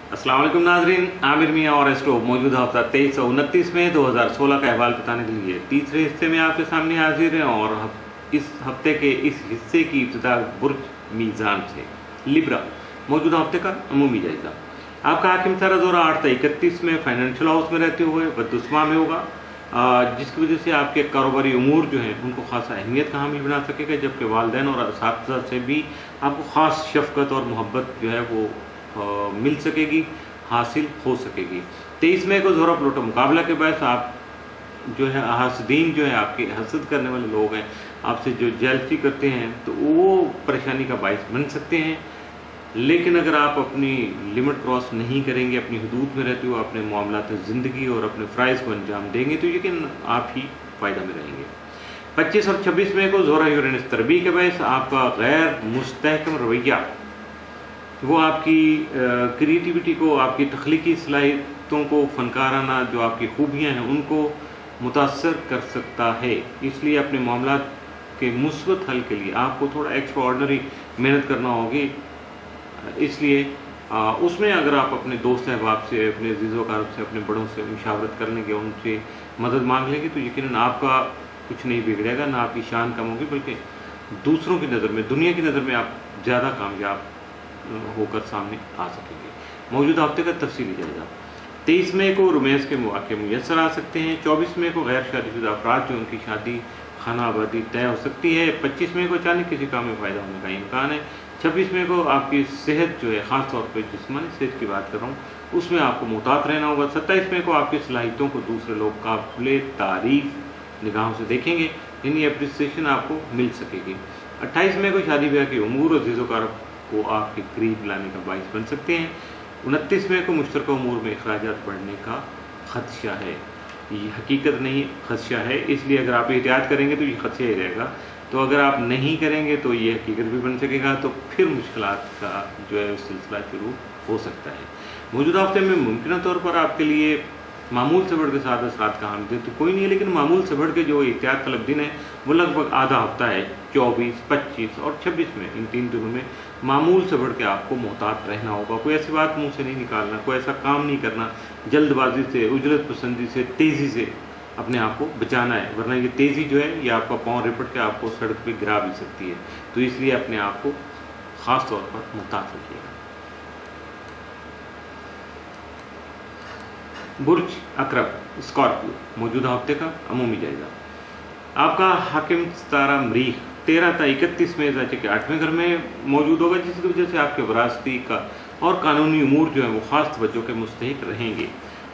अस्सलाम वालेकुम नाजरीन, आमिर मियाँ और एस्ट्रो मौजूदा हफ्ता 23 और 29 में 2016 का अहवाल बताने के लिए तीसरे हिस्से में आपके सामने हाजिर हैं। और इस हफ्ते के इस हिस्से की इब्तिदा बुर्ज मीज़ान से लिब्रा मौजूदा हफ्ते का अमूमी जायजा। आपका हाकिम सारा दौरा 8 से 31 में फाइनेंशियल हाउस में रहते हुए बदुस्मा में होगा, जिसकी वजह से आपके कारोबारी उमूर जो हैं उनको खासा अहमियत का हामिल बना सकेगा, जबकि वालिदैन और असातिज़ा से भी आपको ख़ास शफ़क़त और मोहब्बत जो है वो मिल सकेगी, हासिल हो सकेगी। 23 मई को ज़ोहरा प्लूटो मुकाबला के बाद आप जो है हासदीन जो है आपके हसद करने वाले लोग हैं, आपसे जो जेलसी करते हैं तो वो परेशानी का बाइस बन सकते हैं। लेकिन अगर आप अपनी लिमिट क्रॉस नहीं करेंगे, अपनी हदूद में रहते हुए अपने मामलात ज़िंदगी और अपने फ़राइज़ को अंजाम देंगे तो यकीन आप ही फ़ायदा में रहेंगे। 25 और 26 मई को ज़ोहरा यूरेनस तरबी के बायस आपका गैर मुस्तहकम रवैया वो आपकी क्रिएटिविटी को, आपकी तख्लीकी सलाहियतों को, फ़नकाराना जो आपकी खूबियाँ हैं उनको मुतासर कर सकता है। इसलिए अपने मामलात के मुस्बत हल के लिए आपको थोड़ा एक्स्ट्रा ऑर्डनरी मेहनत करना होगी। इसलिए उसमें अगर आप अपने दोस्त अहबाब से, अपने अज़ीज़ो कारब से, अपने बड़ों से मुशावरत कर लेंगे, उनसे मदद मांग लेंगे तो यकीनन आपका कुछ नहीं बिगड़ेगा, ना आपकी शान कम होगी, बल्कि दूसरों की नज़र में, दुनिया की नज़र में आप ज़्यादा कामयाब होकर सामने आ सकेंगे। मौजूदा हफ्ते का तफसीली जायजा। 23 मई को रोमांस के मौके मुयसर आ सकते हैं। 24 मई को गैर शादीशुदा अफराद जो उनकी शादी खाना आबादी तय हो सकती है। 25 मई को अचानक किसी काम में फ़ायदा होने का इम्कान है। 26 मई को आपकी सेहत जो है, ख़ास तौर पर जिस्मानी सेहत की बात कर रहा हूँ, उसमें आपको मुहतात रहना होगा। 27 मई को आपकी सलाहियतों को दूसरे लोग काबिल तारीफ़ निगाहों से देखेंगे, यानी अप्रिसिएशन आपको मिल सकेगी। 28 मई को शादी ब्याह के उमूर और अज़ीज़ो कारब को आपके करीब लाने का बाइस बन सकते हैं। 29 मई को मुश्तरका उमूर में अखराजात बढ़ने का खदशा है। ये हकीकत नहीं, खदशा है, इसलिए अगर आप एहतियात करेंगे तो ये खदशा ही रहेगा। तो अगर आप नहीं करेंगे तो ये हकीकत भी बन सकेगा, तो फिर मुश्किलात का जो है सिलसिला शुरू हो सकता है। मौजूदा हफ्ते में मुमकिन तौर पर आपके लिए मामूल से बढ़ के साथ असरात का हम तो कोई नहीं है, लेकिन मामूल से बढ़ के जो एहतियात तलब दिन है वो लगभग आधा हफ्ता है। 24, 25 और 26 में, इन 3 दिनों में मामूल से बढ़ के आपको मोहतात रहना होगा। कोई ऐसी बात मुंह से नहीं निकालना, कोई ऐसा काम नहीं करना जल्दबाजी से, उजरत पसंदी से, तेज़ी से अपने आप को बचाना है, वरना ये तेज़ी जो है ये आपका पाँव रिपट के आपको सड़क पर गिरा भी सकती है। तो इसलिए अपने आप को ख़ास तौर पर मुहतात रखिएगा। बुर्ज अकरब स्कॉर्पियो मौजूदा हफ्ते का अमूमी जायजा। आपका हाकिम सितारा मरीख 13 से 31 में दर्जे के 8वें घर में मौजूद होगा, जिसकी वजह से आपके वरासती का और कानूनी उमूर जो है वो ख़ास तवज्जो के मुस्तहिक रहेंगे।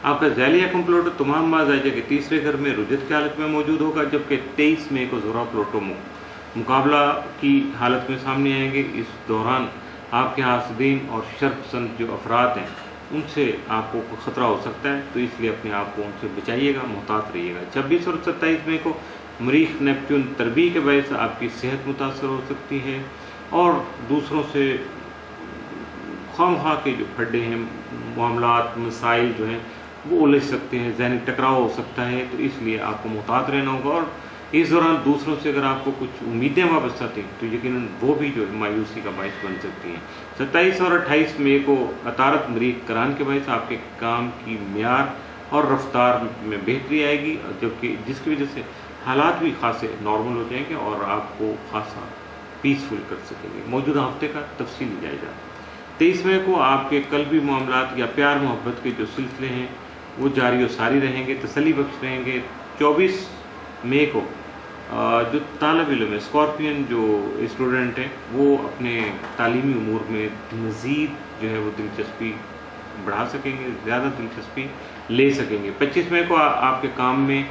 आपका ज़ैलिया कंप्लोटो तमाम बाज़ाइजा के 3रे घर में रुजत की हालत में मौजूद होगा, जबकि 23 मई को ज़ोहरा प्लूटो मुकाबला की हालत में सामने आएंगे। इस दौरान आपके हासदीन और शर्पसंद जो अफराद हैं उनसे आपको ख़तरा हो सकता है, तो इसलिए अपने आप को उनसे बचाइएगा, मुहतात रहिएगा। 26 और 27 मई को मरीख नेपच्यून तरबी के वजह से आपकी सेहत मुतासर हो सकती है और दूसरों से खामखा के जो फड्डे हैं, मामलात, मसाइल जो हैं वो उलझ सकते हैं, ज़हनी टकराव हो सकता है, तो इसलिए आपको मुहतात रहना होगा। और इस दौरान दूसरों से अगर आपको कुछ उम्मीदें वापस आती हैं तो यकीनन वो भी जो मायूसी का बायस बन सकती हैं। 27 और 28 मई को अतारत मरीख करान के बायस आपके काम की मियार और रफ्तार में बेहतरी आएगी, जबकि जिसकी वजह से हालात भी खासे नॉर्मल हो जाएंगे और आपको खासा पीसफुल कर सकेंगे। मौजूदा हफ्ते का तफसीली जायजा। 23 मई को आपके कल्बी मामलात या प्यार मोहब्बत के जो सिलसिले हैं वो जारी और सारी रहेंगे, तसल्ली बख्श रहेंगे। 24 मई को जो तालिब इल्म है, स्कॉर्पियन जो स्टूडेंट हैं, वो अपने तालीमी उमूर में मज़ीद जो है वो दिलचस्पी बढ़ा सकेंगे, ज़्यादा दिलचस्पी ले सकेंगे। 25 मई को आपके काम में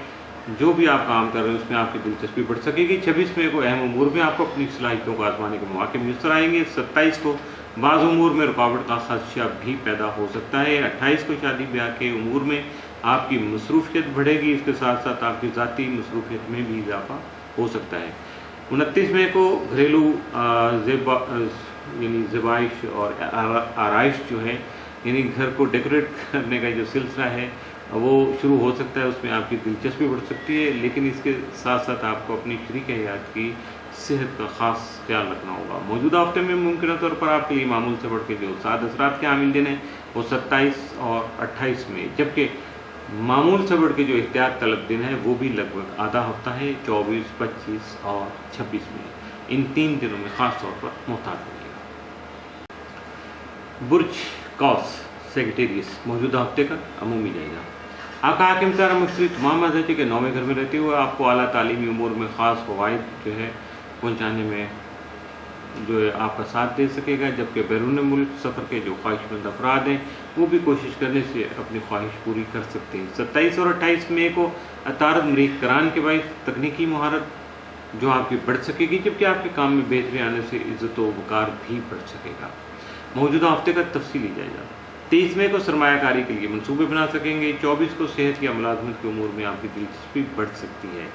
जो भी आप काम कर रहे हैं उसमें आपकी दिलचस्पी बढ़ सकेगी। 26 मई को अहम उमूर में आपको अपनी सलाहियतों को आजमाने के मौके मुयसर आएंगे। 27 को बाज़ उमूर में रुकावट का खदशा भी पैदा हो सकता है। 28 को शादी ब्याह के उमूर में आपकी मसरूफियत बढ़ेगी, इसके साथ साथ आपकी ज़ाती मसरूफियत में भी इजाफा हो सकता है। 29 मई को घरेलू यानी ज़बाइश और आराइश जो है, यानी घर को डेकोरेट करने का जो सिलसिला है वो शुरू हो सकता है, उसमें आपकी दिलचस्पी बढ़ सकती है। लेकिन इसके साथ साथ आपको अपनी शरीक हयात की सेहत का ख़ास ख्याल रखना होगा। मौजूदा हफ्ते में मुमकिन तौर पर आपके लिए मामूल से बढ़ के जो 7 असरात के हामिल दिन हैं वो 27 और 28 में, जबकि मामूल से बढ़ के जो एहतियात तलब दिन है वो भी लगभग आधा हफ्ता है 24, 25 और 26 में। इन 3 दिनों में ख़ास तौर पर मोहतात रहिएगा। बुर्ज कौस सेक्रेटेरियस मौजूदा हफ्ते का अमूमी जायजा। आका हाकिम तारा मक्सरी तमाम मज़हब के 9वें घर में रहते हुए आपको आला तालीमी उमूर में ख़ास फ़वाइद जो है पहुँचाने में जो है आपका साथ दे सकेगा, जबकि बैरून मुल्क सफ़र के जो ख्वाहिशमंद अफराद हैं वो भी कोशिश करने से अपनी ख्वाहिश पूरी कर सकते हैं। 27 और 28 मई को अतारद मरीक करान के बायस तकनीकी महारत जो आपकी बढ़ सकेगी, जबकि आपके काम में बेहतरी आने से इज़्ज़त व वक़ार भी बढ़ सकेगा। मौजूदा हफ्ते का तफसीली जायजा। 23 मई को सरमायाकारी के लिए मंसूबे बना सकेंगे। 24 को सेहत या मुलाजमत के उमूर में आपकी दिलचस्पी बढ़ सकती है।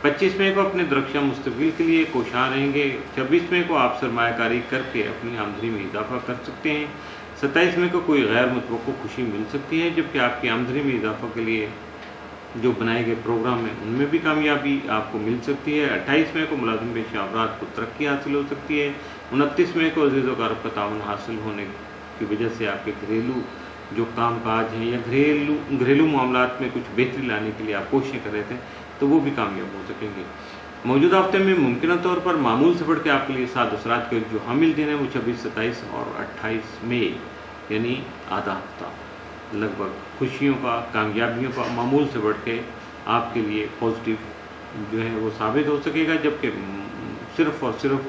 25 मई को अपने दरख्शां मुस्तकबिल के लिए कोशां रहेंगे। 26 मई को आप सरमायाकारी करके अपनी आमदनी में इजाफा कर सकते हैं। 27 मई को कोई गैर मुतवक्को खुशी मिल सकती है, जबकि आपकी आमदनी में इजाफा के लिए जो बनाए गए प्रोग्राम हैं उनमें भी कामयाबी आपको मिल सकती है। 28 मई को मुलाजिम पेशा अफराद को तरक्की हासिल हो सकती है। 29 मई को अज़ीज़ व क़रीब का ताउन हासिल होने की वजह से आपके घरेलू जो काम काज हैं या घरेलू मामलात में कुछ बेहतरी लाने के लिए आप कोशिशें कर रहे थे तो वो भी कामयाब हो सकेंगे। मौजूदा हफ्ते में मुमकिन तौर पर मामूल से बढ़ के आपके लिए 7 असरात के जो हामिल दिन हैं वो 26, 27 और 28 मई यानी आधा हफ्ता लगभग खुशियों का, कामयाबियों का मामूल से बढ़ के आपके लिए पॉजिटिव जो है वो साबित हो सकेगा, जबकि सिर्फ़ और सिर्फ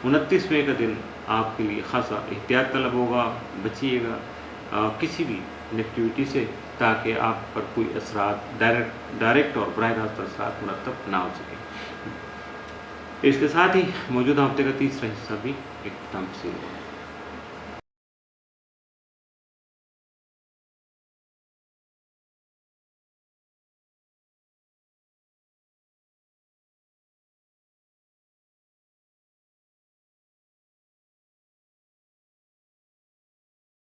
29 मई का दिन आपके लिए खासा एहतियात तलब होगा। बचिएगा किसी भी नेगेटिविटी से, ताकि आप पर कोई असरात डायरेक्ट और बराह रास्त असरात मुरतब ना हो सके। इसके साथ ही मौजूदा हफ्ते का तीसरा हिस्सा भी एक तमसील होगा।